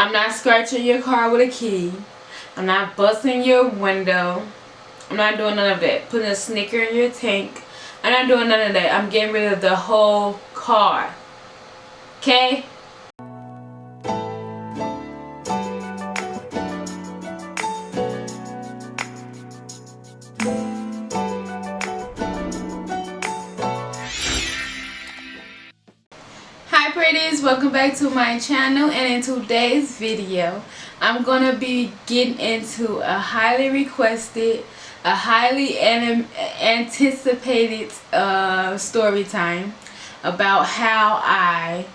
I'm not scratching your car with a key. I'm not busting your window. I'm not doing none of that. Putting a snicker in your tank. I'm not doing none of that. I'm getting rid of the whole car. Okay? Hi pretties, welcome back to my channel, and in today's video I'm gonna be getting into a highly requested, a highly anticipated story time about how I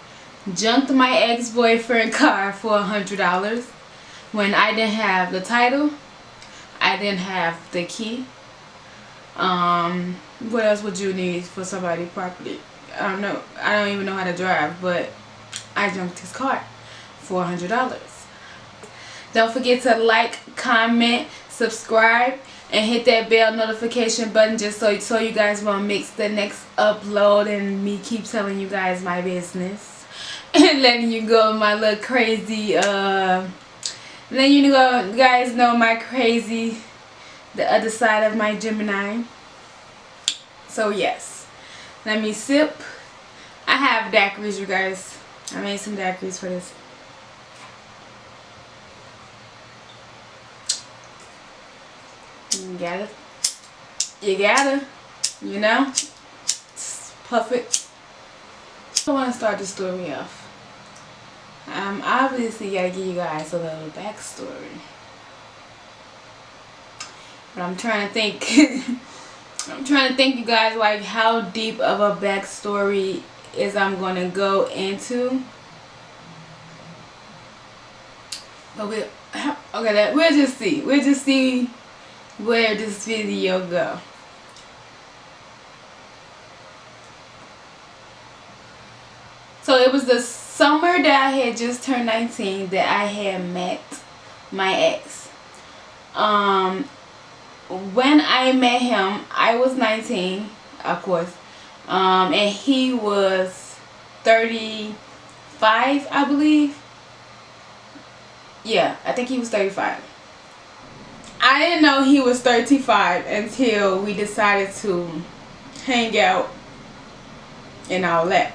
junked my ex-boyfriend car for $100 when I didn't have the title, I didn't have the key. What else would you need for somebody's property? I don't know. I don't even know how to drive, but I junked his car for $100. Don't forget to like, comment, subscribe, and hit that bell notification button just so you guys won't miss the next upload and me keep telling you guys my business and letting you go my little crazy letting you guys know my crazy, the other side of my Gemini. So yes, let me sip. I have daiquiris, you guys. I made some daiquiris for this. You gotta, you know, puff it. I want to start the story off. Obviously gotta give you guys a little backstory, but I'm trying to think. I'm trying to think, you guys, like how deep of a backstory is I'm gonna go into. But we'll just see. We'll just see where this video go. So it was the summer that I had just turned 19 that I had met my ex. When I met him, I was 19, of course, and he was 35, I believe. Yeah, I think he was 35. I didn't know he was 35 until we decided to hang out and all that.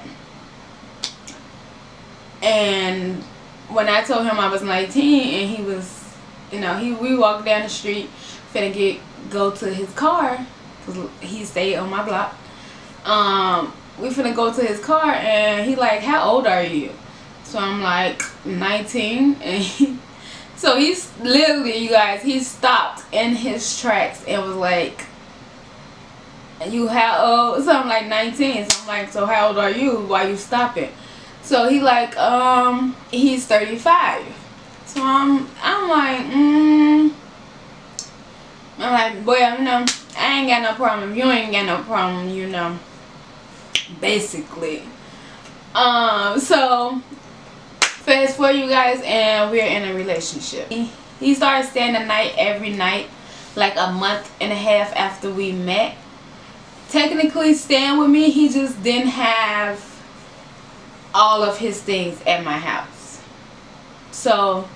And when I told him I was 19 and he was, we walked down the street finna go to his car because he stayed on my block. We finna go to his car and he like, how old are you? So I'm like, 19. And so he's literally, you guys, he stopped in his tracks and was like, you how old? So I'm like, 19. So I'm like, so how old are you? Why you stopping? So he like, he's 35. So I'm like, boy, I ain't got no problem. You ain't got no problem, basically. So fast forward, you guys, and we're in a relationship. He started staying the night every night, like a month and a half after we met. Technically staying with me, he just didn't have all of his things at my house. So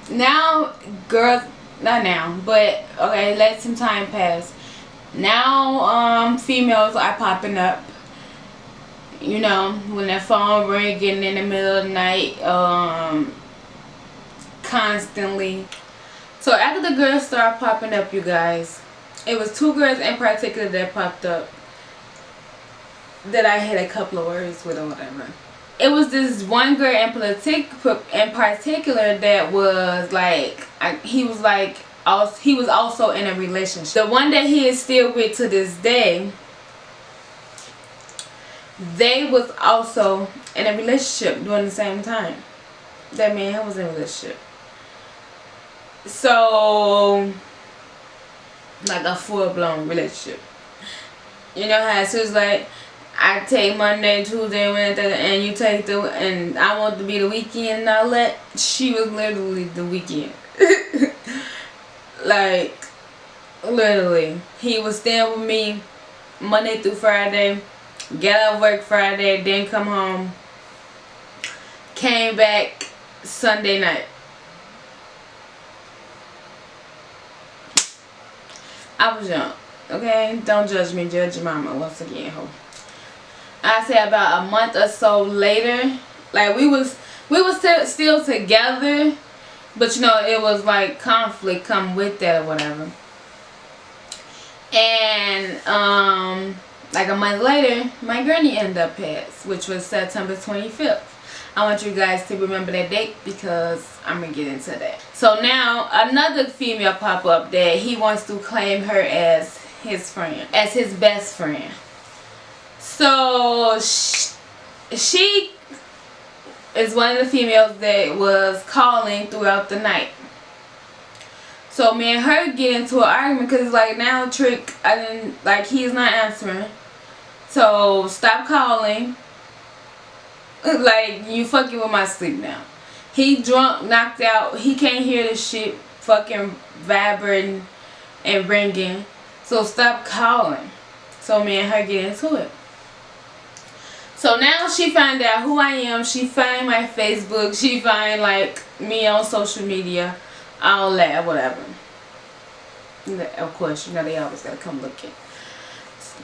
now, girls, not now, but okay, let some time pass. Now females are popping up, when their phone ringing in the middle of the night, constantly. So after the girls started popping up, you guys, it was two girls in particular that popped up that I had a couple of words with or whatever. It was this one girl in particular that was like, he was also in a relationship. The one that he is still with to this day, they was also in a relationship during the same time that me and him was in a relationship. So, like a full-blown relationship. You know how it was like, I take Monday, Tuesday, Wednesday, and you take and I want to be the weekend and all that. She was literally the weekend. Like, literally. He was staying with me Monday through Friday, get out of work Friday, then come home, Came back Sunday night. I was young. Okay? Don't judge me. Judge your mama once again, ho. I say about a month or so later, like we was still together, but you know, it was like conflict come with that or whatever. And like a month later, my granny ended up passed, which was September 25th. I want you guys to remember that date because I'm gonna get into that. So now another female pop up that he wants to claim her as his friend, as his best friend. So she is one of the females that was calling throughout the night. So me and her get into an argument because like, now Trick, I didn't, like, he's not answering. So stop calling. Like, you fucking with my sleep now. He drunk, knocked out. He can't hear the shit fucking vibrating and ringing. So stop calling. So me and her get into it. So now she find out who I am. She find my Facebook. She find like me on social media. All that, whatever. Of course, you know they always gotta come looking.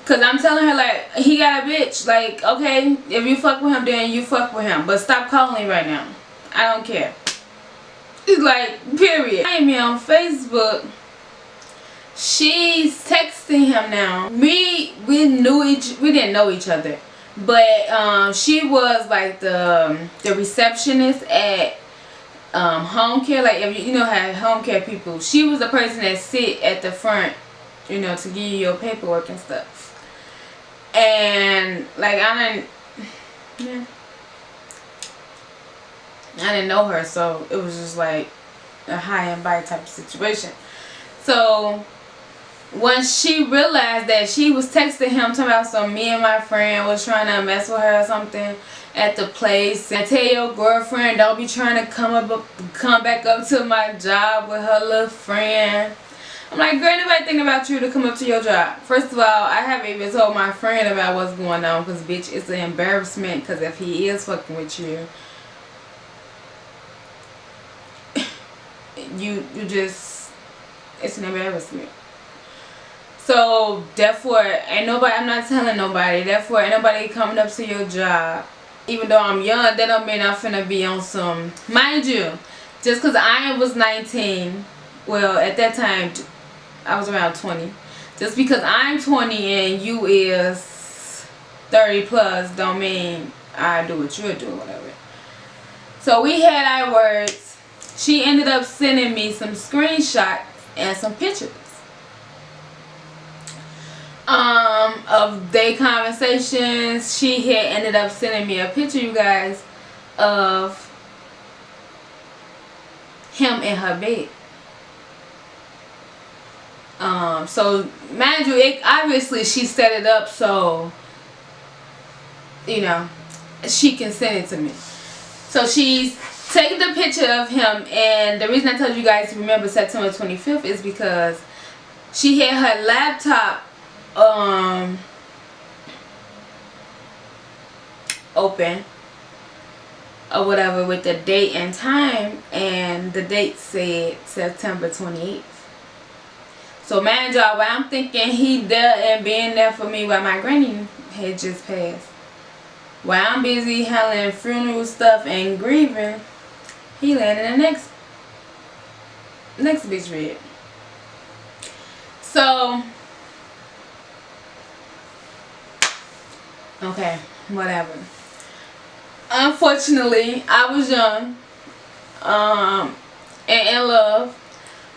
Cause I'm telling her like, he got a bitch. Like, okay, if you fuck with him, then you fuck with him. But stop calling right now. I don't care. It's like, period. I me on Facebook. She's texting him now. We didn't know each other. But she was like the receptionist at home care. Like, if you know how home care people, she was the person that sit at the front, you know, to give you your paperwork and stuff. And like, I didn't know her, so it was just like a high and by type of situation. So once she realized that she was texting him talking about some, me and my friend was trying to mess with her or something at the place, and tell your girlfriend don't be trying to come back up to my job with her little friend. I'm like, girl, nobody thinking about you to come up to your job. First of all, I haven't even told my friend about what's going on because, bitch, it's an embarrassment. Because if he is fucking with you, you just, it's an embarrassment. So therefore, I'm not telling nobody. Therefore, ain't nobody coming up to your job. Even though I'm young, that don't mean I'm finna be on some. Mind you, just because I was 19, well, at that time I was around 20. Just because I'm 20 and you is 30 plus don't mean I do what you're doing, whatever. So we had our words. She ended up sending me some screenshots and some pictures of their conversations. She had ended up sending me a picture, you guys, of him in her bed. So mind you, obviously she set it up so, you know, she can send it to me. So she's taking the picture of him, and the reason I told you guys to remember September 25th is because she had her laptop open or whatever with the date and time, and the date said September 28th. So mind y'all, while I'm thinking he there and being there for me while my granny had just passed, while I'm busy handling funeral stuff and grieving, he landed the next bitch red. So okay, whatever. Unfortunately, I was young and in love,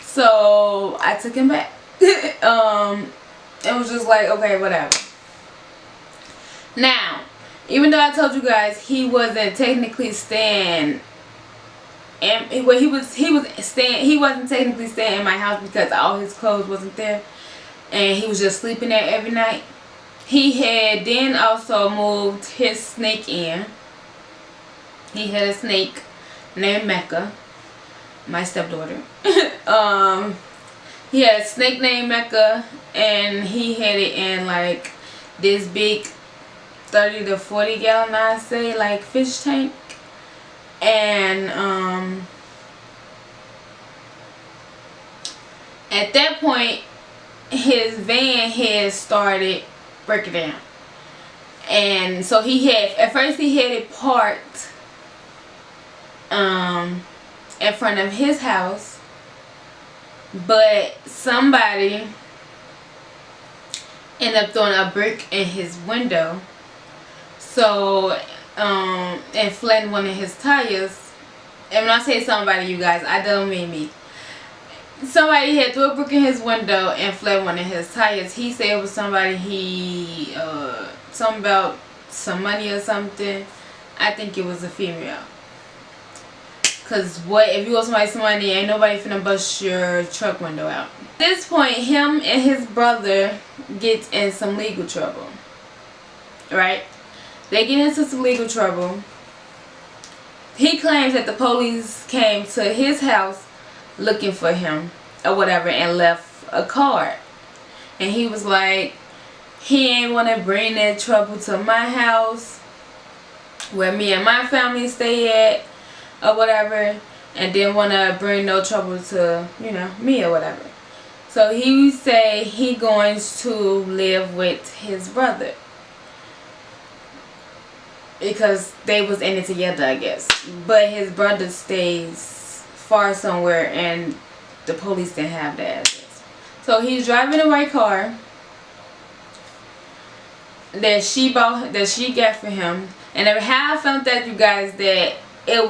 so I took him back. It was just like, okay, whatever. Now, even though I told you guys he wasn't technically staying, and he wasn't technically staying in my house because all his clothes wasn't there, and he was just sleeping there every night. He had then also moved his snake in. He had a snake named Mecca, my stepdaughter. He had a snake named Mecca, and he had it in like this big 30 to 40 gallon, I say, like fish tank. And at that point, his van had started breaking down. And so he had, at first he had it parked in front of his house, but somebody ended up throwing a brick in his window, so and flattened one of his tires. And when I say somebody, you guys, I don't mean me. Somebody had threw a brick in his window and flattened one of his tires. He said it was somebody he something about some money or something. I think it was a female. Cause what if you owe somebody some money, ain't nobody finna bust your truck window out. At this point, him and his brother get in some legal trouble. Right? They get into some legal trouble. He claims that the police came to his house looking for him or whatever and left a card. And he was like, he ain't want to bring that trouble to my house where me and my family stay at or whatever, and didn't want to bring no trouble to, you know, me or whatever. So he say he going to live with his brother because they was in it together, I guess. But his brother stays far somewhere and the police didn't have the address. So he's driving a white car that she got for him. And how I found that, you guys, that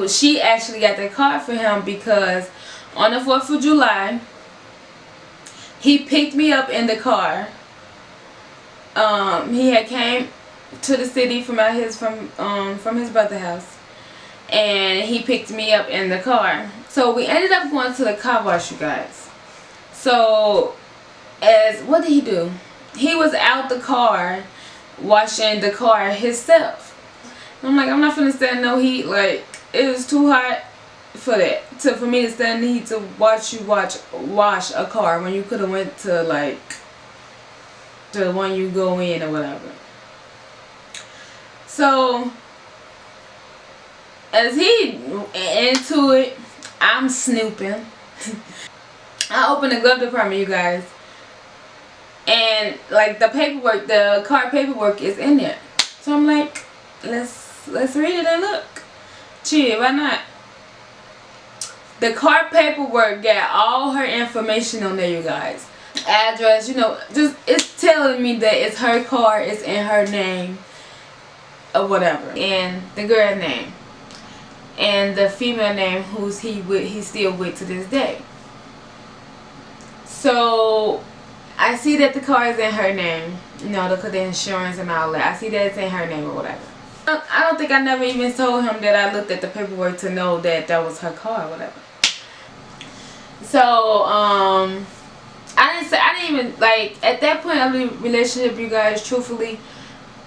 she actually got the car for him because on the 4th of July he picked me up in the car. He had came to the city from his brother's house, and he picked me up in the car. So we ended up going to the car wash, you guys. So what did he do? He was out the car washing the car himself. I'm like, I'm not finna stand no heat. Like, it was too hot for that. For me to stand in the heat to watch you wash a car when you could have went to like the one you go in or whatever. So as he into it, I'm snooping. I opened the glove compartment, you guys, and like the paperwork, the car paperwork is in there. So I'm like, let's read it and look. Chill, why not? The car paperwork got all her information on there, you guys. Address, you know, just it's telling me that it's her car, it's in her name or whatever, and the girl name and the female name who's he's still with to this day. So I see that the car is in her name, you know, the insurance and all that. I see that it's in her name or whatever. I don't think I never even told him that I looked at the paperwork to know that that was her car or whatever. So I didn't even, like, at that point of the relationship, you guys, truthfully,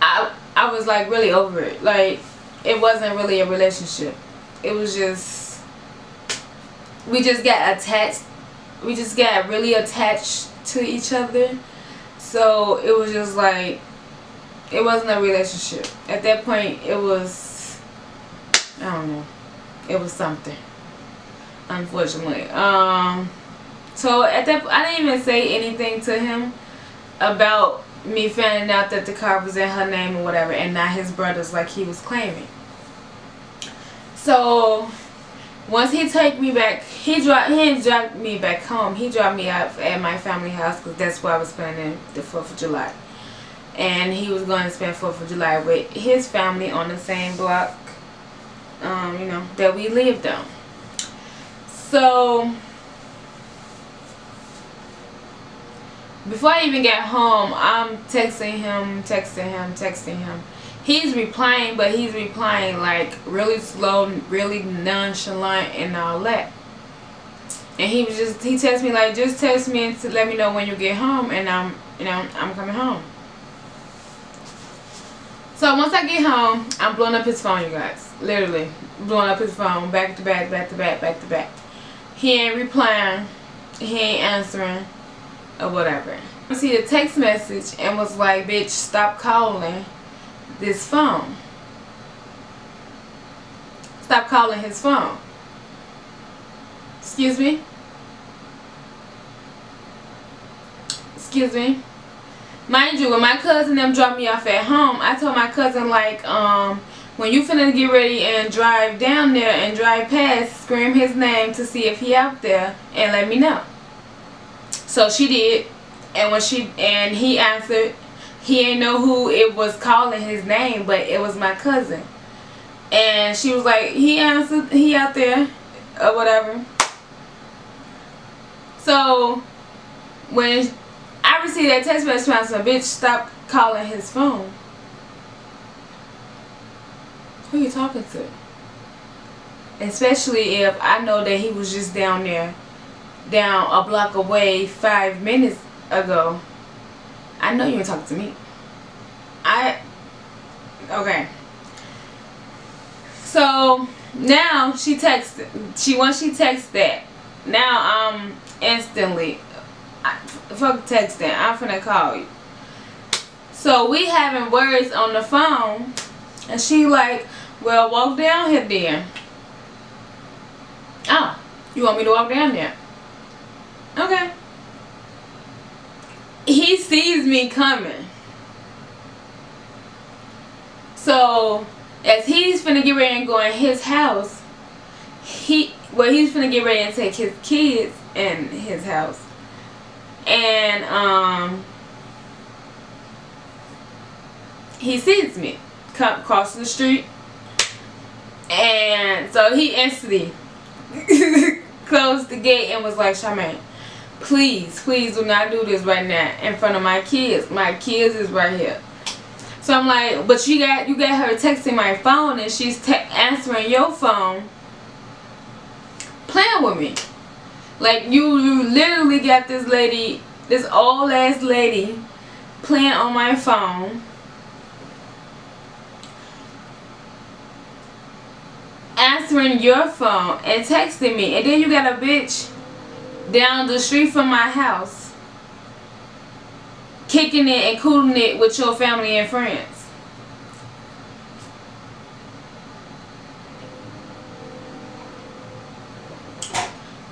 I was like really over it. Like, it wasn't really a relationship. It was just, we just got attached. We just got really attached to each other. So it was just like, it wasn't a relationship. At that point, it was, I don't know, it was something, unfortunately. So at that, I didn't even say anything to him about me finding out that the car was in her name or whatever, and not his brother's like he was claiming. So once he take me back, he didn't drop me back home. He dropped me off at my family house because that's where I was spending the 4th of July. And he was going to spend 4th of July with his family on the same block, you know, that we lived on. So before I even got home, I'm texting him. He's replying, but he's replying like really slow, really nonchalant and all that. And he texted me like, just text me to let me know when you get home, and I'm coming home. So once I get home, I'm blowing up his phone, you guys. Literally blowing up his phone, back to back. He ain't replying, he ain't answering, or whatever. I see the text message and was like, bitch, stop calling this phone. stop calling his phone. Excuse me? Excuse me? Mind you, when my cousin them dropped me off at home, I told my cousin, like, when you finna get ready and drive down there and drive past, scream his name to see if he out there and let me know. So she did, and when he answered, he ain't know who it was calling his name, but it was my cousin. And she was like, he answered, he out there, or whatever. So when I received that text message from some bitch, stop calling his phone. Who you talking to? Especially if I know that he was just down there, down a block away 5 minutes ago. I know you ain't talking to me. Okay. So now once she texts that, now instantly, fuck texting, I'm finna call you. So we having words on the phone, and she like, well, walk down here then. Ah, you want me to walk down there? Okay. He sees me coming. So as he's finna get ready and go in his house, he's finna get ready and take his kids in his house. And he sees me come across the street, and so he instantly closed the gate and was like, Charmaine, please do not do this right now in front of my kids. My kids is right here. So I'm like, but you got her texting my phone, and she's answering your phone, playing with me. Like you literally got this lady, this old ass lady, playing on my phone, answering your phone and texting me, and then you got a bitch down the street from my house kicking it and cooling it with your family and friends.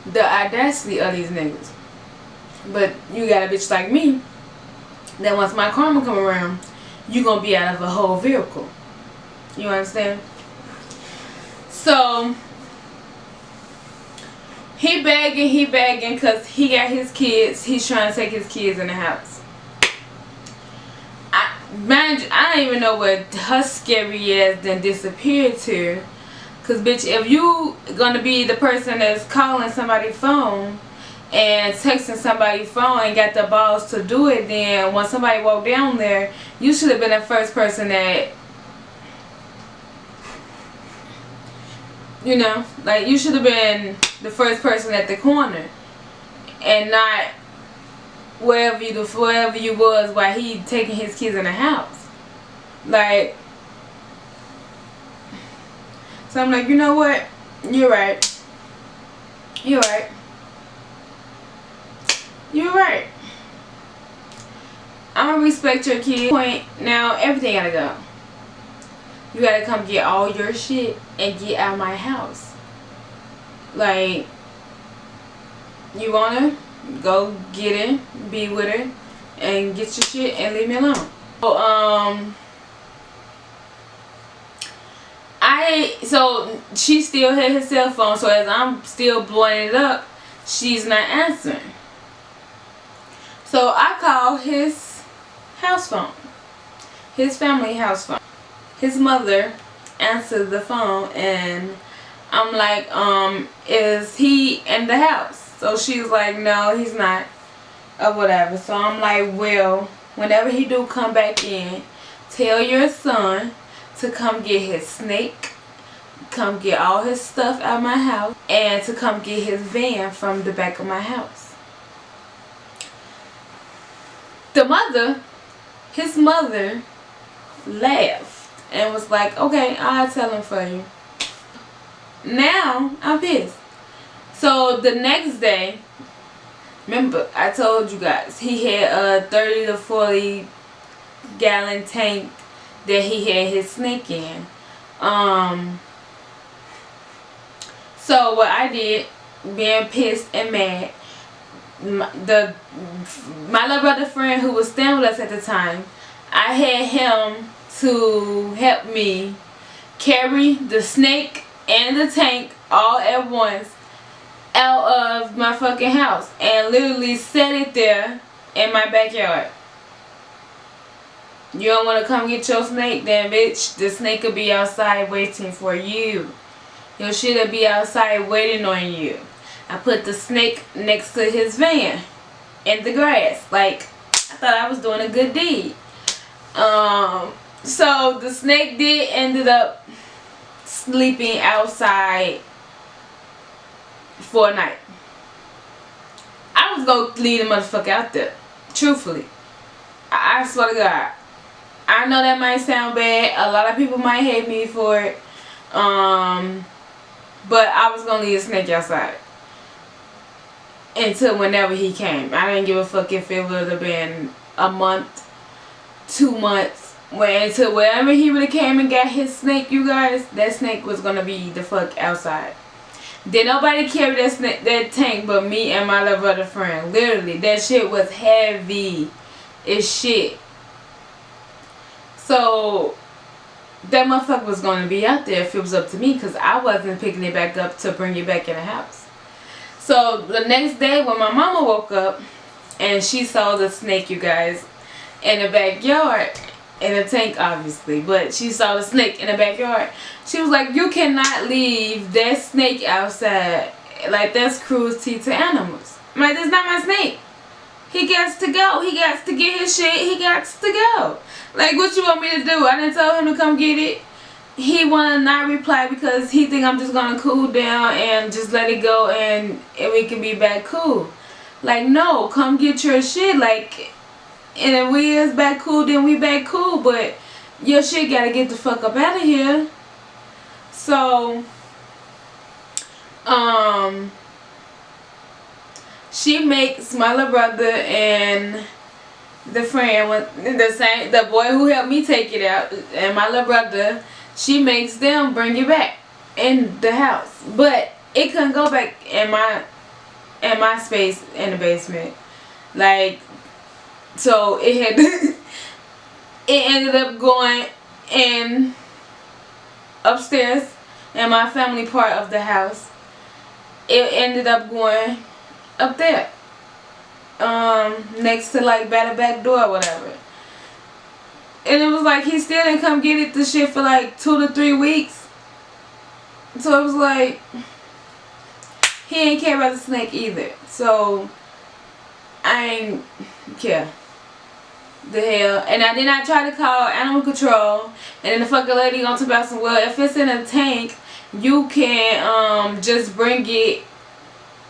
The audacity of these niggas. But you got a bitch like me that once my karma come around, you gonna be out of a whole vehicle. You understand? So he begging because he got his kids. He's trying to take his kids in the house. I don't even know where her scary ass then disappeared to. Cause bitch, if you gonna be the person that's calling somebody's phone and texting somebody's phone and got the balls to do it, then when somebody walked down there, you should have been the first person that, you know, like you should have been the first person at the corner, and not wherever you was while he taking his kids in the house. Like, so I'm like, you know what? You're right. You're right. You're right. I'm gonna respect your kid. Point now, everything gotta go. You gotta come get all your shit and get out of my house. Like, you wanna go get it, be with her, and get your shit and leave me alone. So she still had her cell phone, so as I'm still blowing it up, she's not answering. So I call his house phone, his family house phone. His mother answered the phone, and I'm like, is he in the house? So she's like, no, he's not, or whatever. So I'm like, well, whenever he do come back in, tell your son to come get his snake, come get all his stuff out of my house, and to come get his van from the back of my house. His mother laughed and was like, okay, I'll tell him for you. Now I'm pissed. So the next day, remember I told you guys he had a 30 to 40 gallon tank that he had his snake in. So what I did, being pissed and mad, my little brother friend who was staying with us at the time, I had him to help me carry the snake and the tank all at once out of my fucking house and literally set it there in my backyard. You don't want to come get your snake, then bitch, the snake will be outside waiting for you. Your shit will be outside waiting on you. I put the snake next to his van in the grass. Like, I thought I was doing a good deed. So the snake ended up sleeping outside for a night. I was gonna leave the motherfucker out there. Truthfully. I swear to God. I know that might sound bad. A lot of people might hate me for it. But I was gonna leave the snake outside until whenever he came. I didn't give a fuck if it would have been a month, 2 months. Until whenever he would have came and got his snake, you guys, that snake was gonna be the fuck outside. Did nobody carry that tank but me and my little brother friend. Literally, that shit was heavy as shit. So that motherfucker was going to be out there if it was up to me, because I wasn't picking it back up to bring it back in the house. So the next day when my mama woke up and she saw the snake, you guys, in the backyard, in a tank obviously, but she saw the snake in the backyard, she was like, you cannot leave that snake outside. Like, that's cruelty to animals. I'm like, that's not my snake. He gets to go. He gets to get his shit. He gets to go. Like, what you want me to do? I didn't tell him to come get it. He wanna not reply because he think I'm just gonna cool down and just let it go and we can be back cool. Like, no, come get your shit. Like, and if we is back cool, then we back cool. But your shit gotta get the fuck up out of here. So, she makes my little brother and the friend, the boy who helped me take it out, and my little brother, she makes them bring it back in the house. But it couldn't go back in my space in the basement. Like, so it had it ended up going in upstairs in my family part of the house. It ended up going up there, next to like by the back door or whatever. And it was like he still didn't come get it, the shit, for like 2 to 3 weeks. So it was like he ain't care about the snake either. So I ain't care. The hell. And then I tried to call animal control, and then the fucking lady gonna talk about some, well, if it's in a tank, you can just bring it.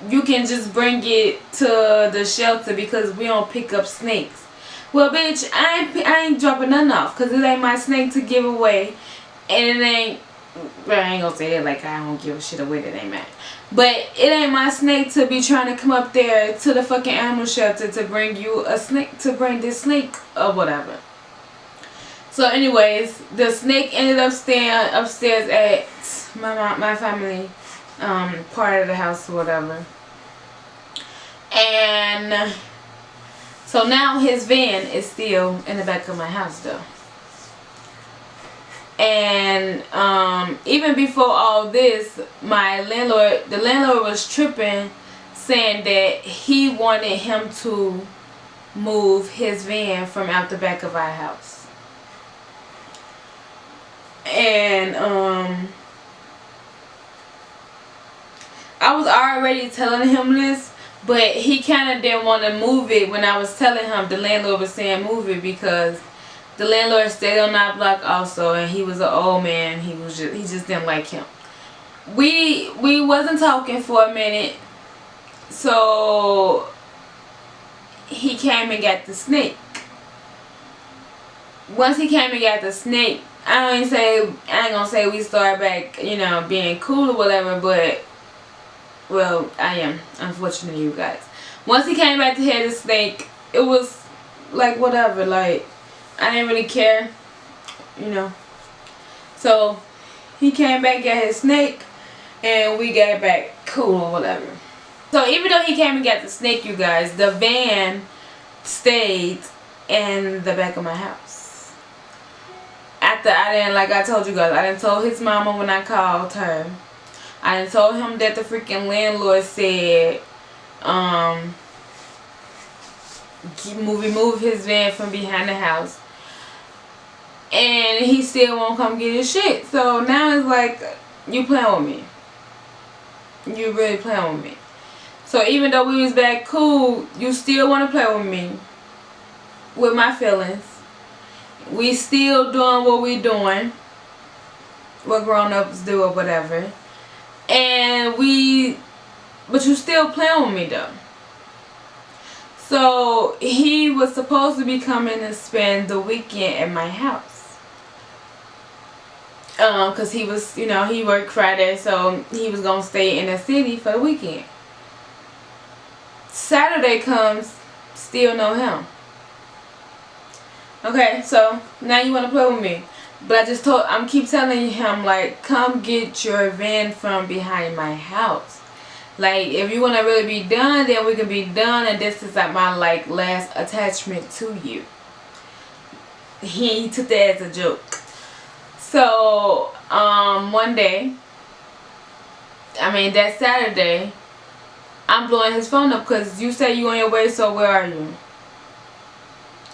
You can just bring it to the shelter because we don't pick up snakes. Well, bitch, I ain't dropping nothing off because it ain't my snake to give away, and it ain't. Well, I ain't gonna say it like I don't give a shit away, that ain't mine. But it ain't my snake to be trying to come up there to the fucking animal shelter to bring you a snake, to bring this snake or whatever. So anyways, the snake ended up staying upstairs at my family part of the house or whatever. And so now his van is still in the back of my house though. And even before all this, the landlord was tripping, saying that he wanted him to move his van from out the back of our house. And I was already telling him this, but he kind of didn't want to move it when I was telling him. The landlord was saying move it because the landlord stayed on our block also, and he was an old man. He just didn't like him. We wasn't talking for a minute, so he came and got the snake. Once he came and got the snake, I ain't gonna say we started back, you know, being cool or whatever, but well, I am, unfortunately, you guys. Once he came back to hear the snake, it was like whatever, like I didn't really care, you know. So he came back, got his snake, and we got back cool or whatever. So even though he came and got the snake, you guys, the van stayed in the back of my house. After like I told you guys, I didn't told his mama when I called her. I didn't told him that the freaking landlord said, remove his van from behind the house. And he still won't come get his shit. So now it's like, you playing with me. You really playing with me. So even though we was back cool, you still want to play with me. With my feelings. We still doing what we doing. What grown-ups do or whatever. But you still playing with me though. So he was supposed to be coming to spend the weekend at my house. Cause he was, he worked Friday, so he was gonna stay in the city for the weekend. Saturday comes, still no him. Okay, so now you wanna play with me, but I'm keep telling him like, come get your van from behind my house. Like, if you wanna really be done, then we can be done, and this is like my last attachment to you. He took that as a joke. So, one day, that Saturday, I'm blowing his phone up because you say you on your way, so where are you?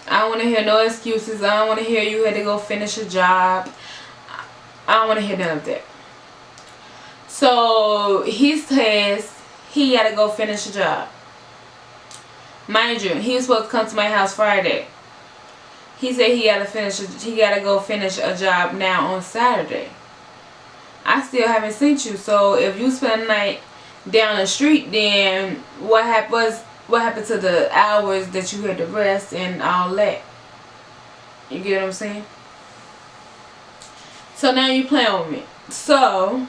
I don't want to hear no excuses. I don't want to hear you had to go finish a job. I don't want to hear none of that. So, he says he had to go finish a job. Mind you, he was supposed to come to my house Friday. He said he got to go finish a job now on Saturday. I still haven't seen you. So if you spend the night down the street, then what happened to the hours that you had to rest and all that? You get what I'm saying? So now you playing with me. So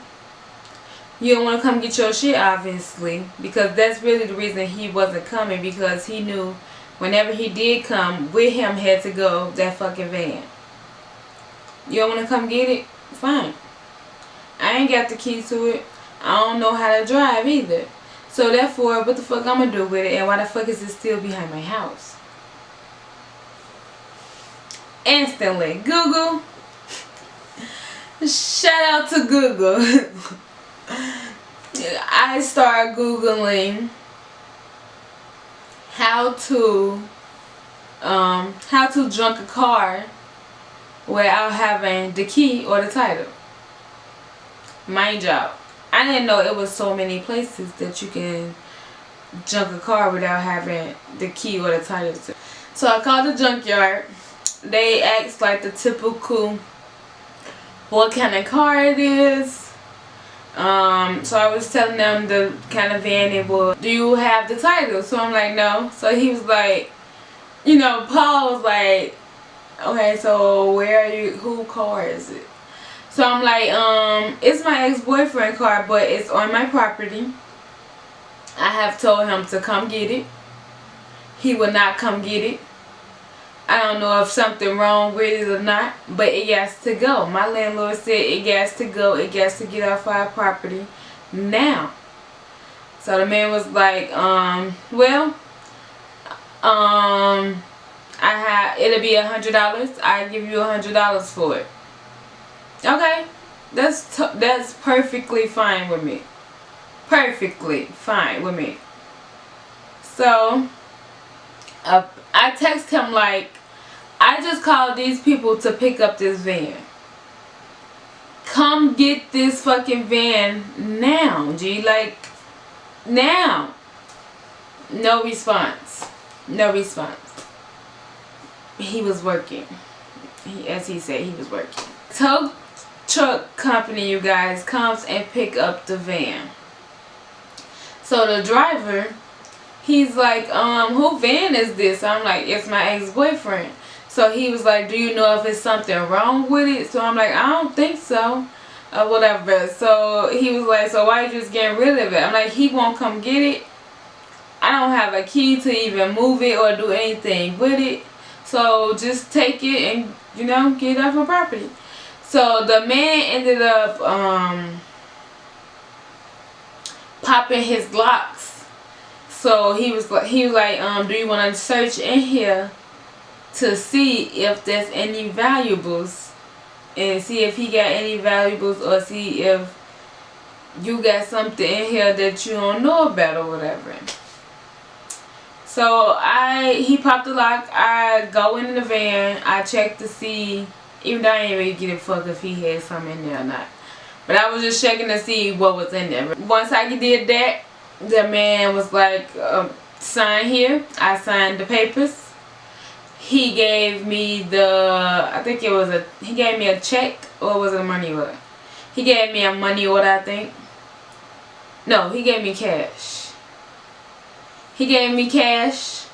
you don't want to come get your shit, obviously, because that's really the reason he wasn't coming, because he knew whenever he did come, with him had to go that fucking van. You don't want to come get it? Fine. I ain't got the key to it. I don't know how to drive either. So therefore, what the fuck I'm going to do with it, and why the fuck is it still behind my house? Instantly. Google. Shout out to Google. I started Googling how to junk a car without having the key or the title. Mind you, I didn't know it was so many places that you can junk a car without having the key or the title to. So I called the junkyard. They asked like the typical what kind of car it is. So I was telling them the kind of van it was. Do you have the title? So I'm like, no. So he was like, Paul was like, okay, so where are you, who car is it? So I'm like, it's my ex-boyfriend car, but it's on my property. I have told him to come get it. He will not come get it. I don't know if something wrong with it or not, but it has to go. My landlord said it has to go. It has to get off our property now. So the man was like, it'll be $100. I give you $100 for it. Okay, that's perfectly fine with me. Perfectly fine with me. So I text him like, I just called these people to pick up this van. Come get this fucking van now, G. Like, now. No response. No response. He was working. As he said, he was working. Tow truck company, you guys, comes and pick up the van. So the driver, he's like, who van is this? I'm like, it's my ex-boyfriend. So he was like, do you know if it's something wrong with it? So I'm like, I don't think so. Or whatever. So he was like, so why are you just getting rid of it? I'm like, he won't come get it. I don't have a key to even move it or do anything with it. So just take it and, get it off my property. So the man ended up, popping his locks. So he was like, do you want to search in here to see if there's any valuables, and see if he got any valuables, or see if you got something in here that you don't know about or whatever. So he popped the lock. I go in the van. I check to see, even though I ain't really give a fuck if he had something in there or not. But I was just checking to see what was in there. Once I did that, the man was like, sign here. I signed the papers. He gave me he gave me a check, or was it a money order? He gave me a money order, I think. No, he gave me cash. He gave me cash.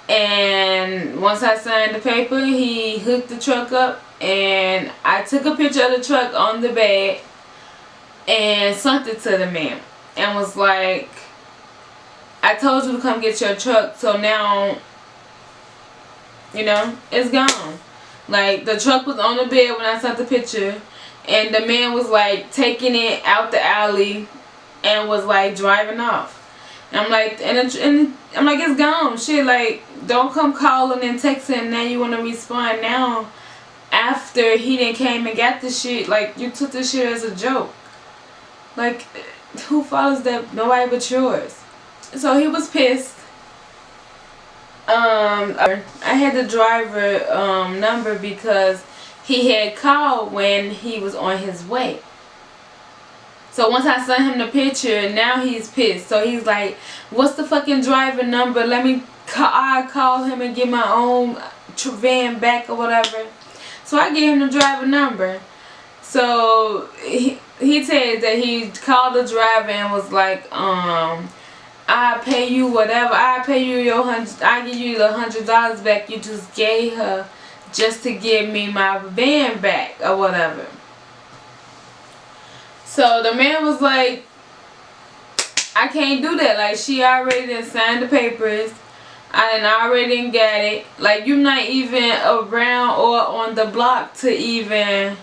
And once I signed the paper, he hooked the truck up, and I took a picture of the truck on the bag and sent it to the man, and was like, I told you to come get your truck, so now, you know, it's gone. Like, the truck was on the bed when I sent the picture, and the man was like taking it out the alley and was like driving off. And I'm like, and I'm like, it's gone. Shit, like, don't come calling and texting. Now you want to respond now after he done came and got the shit. Like, you took this shit as a joke. Like, who follows that? Nobody but yours. So he was pissed. I had the driver number because he had called when he was on his way. So once I sent him the picture, now he's pissed. So he's like, what's the fucking driver number? Let me I call him and get my own van back or whatever. So I gave him the driver number. So he said that he called the driver and was like, I pay you whatever. I pay you your I give you the $100 back you just gave her just to give me my van back or whatever. So the man was like, I can't do that. Like, she already done signed the papers. I done already done got it. Like, you're not even around or on the block to even,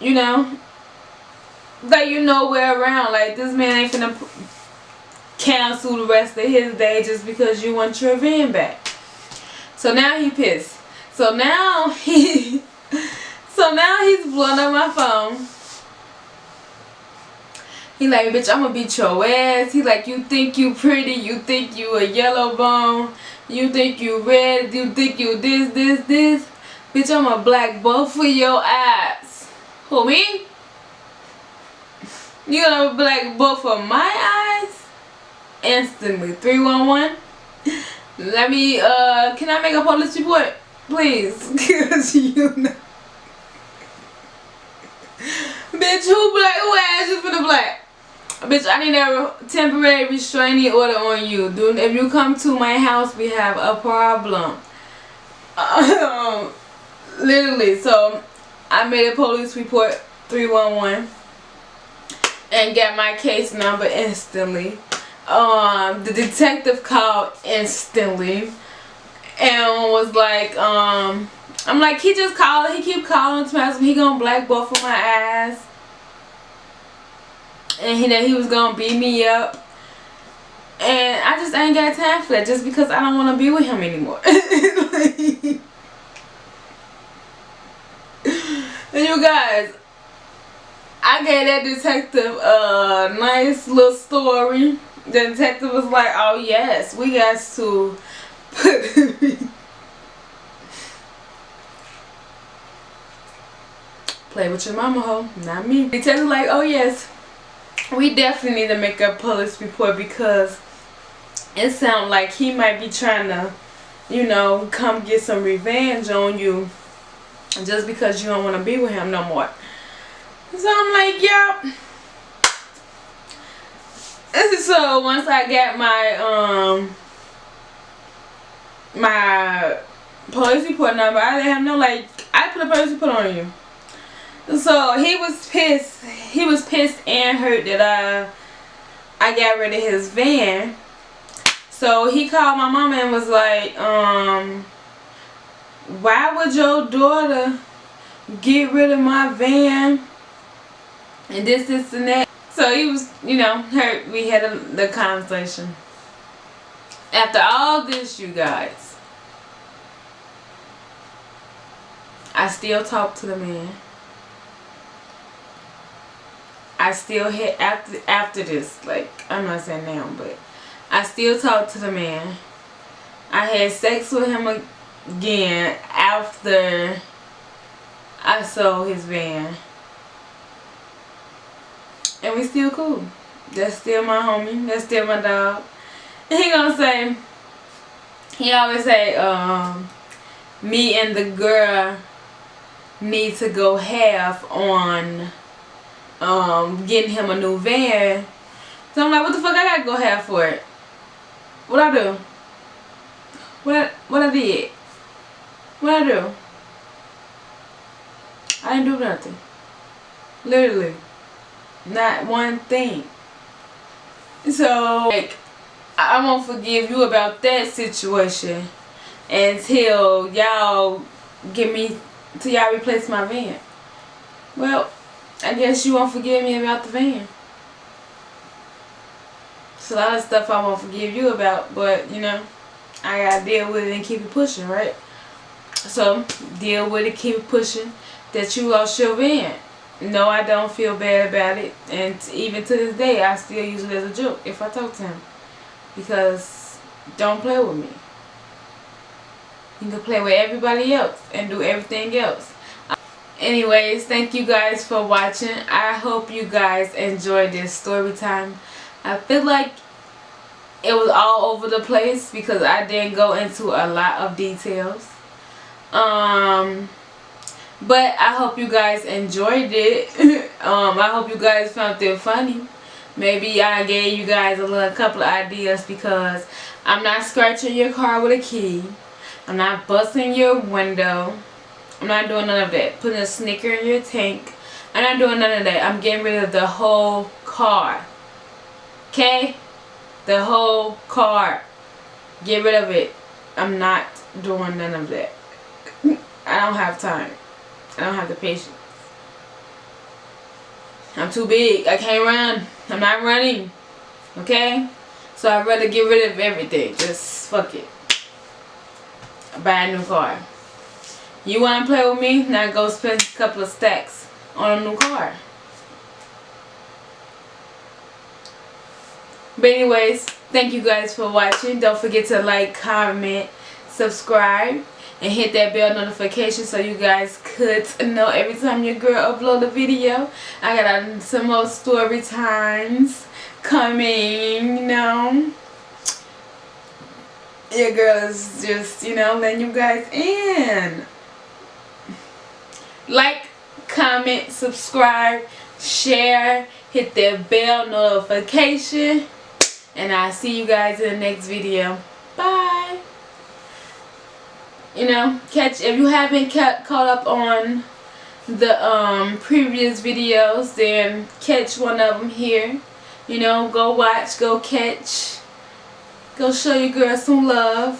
you know, like, you nowhere around. Like, this man ain't finna cancel the rest of his day just because you want your van back. So now he pissed. So now he's blowing up my phone. He like, bitch, I'm gonna beat your ass. He like, you think you pretty, you think you a yellow bone, you think you red, you think you this. Bitch, I'm a black both of your eyes. Who, me? You gonna black both of my eyes? Instantly. 311. Let me, can I make a police report? Please. Cause you know. Bitch, who asked you for the black? Bitch, I need a temporary restraining order on you. Dude, if you come to my house, we have a problem. Literally. So, I made a police report, 311, and got my case number instantly. The detective called instantly and was like, I'm like, he just called, he keep calling to me, he gonna black both of my ass. And he was gonna beat me up. And I just ain't got time for that just because I don't want to be with him anymore. And you guys, I gave that detective a nice little story. The detective was like, oh yes, we got to put play with your mama, ho, not me. The detective like, oh yes, we definitely need to make a police report because it sounds like he might be trying to, you know, come get some revenge on you just because you don't want to be with him no more. So I'm like, yep. So once I got my my police report number, I let him know, like, I put a police report on you. So he was pissed. He was pissed and hurt that I got rid of his van. So he called my mama and was like, why would your daughter get rid of my van and this and that? So he was, you know, hurt. We had the conversation. After all this, you guys, I still talk to the man. I still hit after this. Like, I'm not saying now, but I still talk to the man. I had sex with him again after I sold his van. And we still cool. That's still my homie. That's still my dog. And he gonna say, he always say, me and the girl need to go half on getting him a new van. So I'm like, what the fuck I gotta go half for it? What I do? What I did? What I do? I didn't do nothing. Literally. Not one thing. So, like, I won't forgive you about that situation until y'all till y'all replace my van. Well, I guess you won't forgive me about the van. It's a lot of stuff I won't forgive you about, but, you know, I gotta deal with it and keep it pushing, right? So, deal with it, keep it pushing, that you lost your van. No, I don't feel bad about it, and even to this day, I still use it as a joke if I talk to him. Because, don't play with me. You can play with everybody else and do everything else. Anyways, thank you guys for watching. I hope you guys enjoyed this story time. I feel like it was all over the place because I didn't go into a lot of details. But I hope you guys enjoyed it. I hope you guys found it funny. Maybe I gave you guys a couple of ideas because I'm not scratching your car with a key. I'm not busting your window. I'm not doing none of that. Putting a Snicker in your tank. I'm not doing none of that. I'm getting rid of the whole car. Okay? The whole car. Get rid of it. I'm not doing none of that. I don't have time. I don't have the patience. I'm too big. I can't run. I'm not running. Okay? So I'd rather get rid of everything. Just fuck it. Buy a new car. You want to play with me? Now go spend a couple of stacks on a new car. But anyways, thank you guys for watching. Don't forget to like, comment, subscribe, and hit that bell notification so you guys could know every time your girl upload a video. I got some more story times coming, you know. Your girl is just, you know, letting you guys in. Like, comment, subscribe, share, hit that bell notification, and I'll see you guys in the next video. Bye. You know, if you haven't caught up on the previous videos, then catch one of them here. You know, go watch, go catch, go show your girl some love.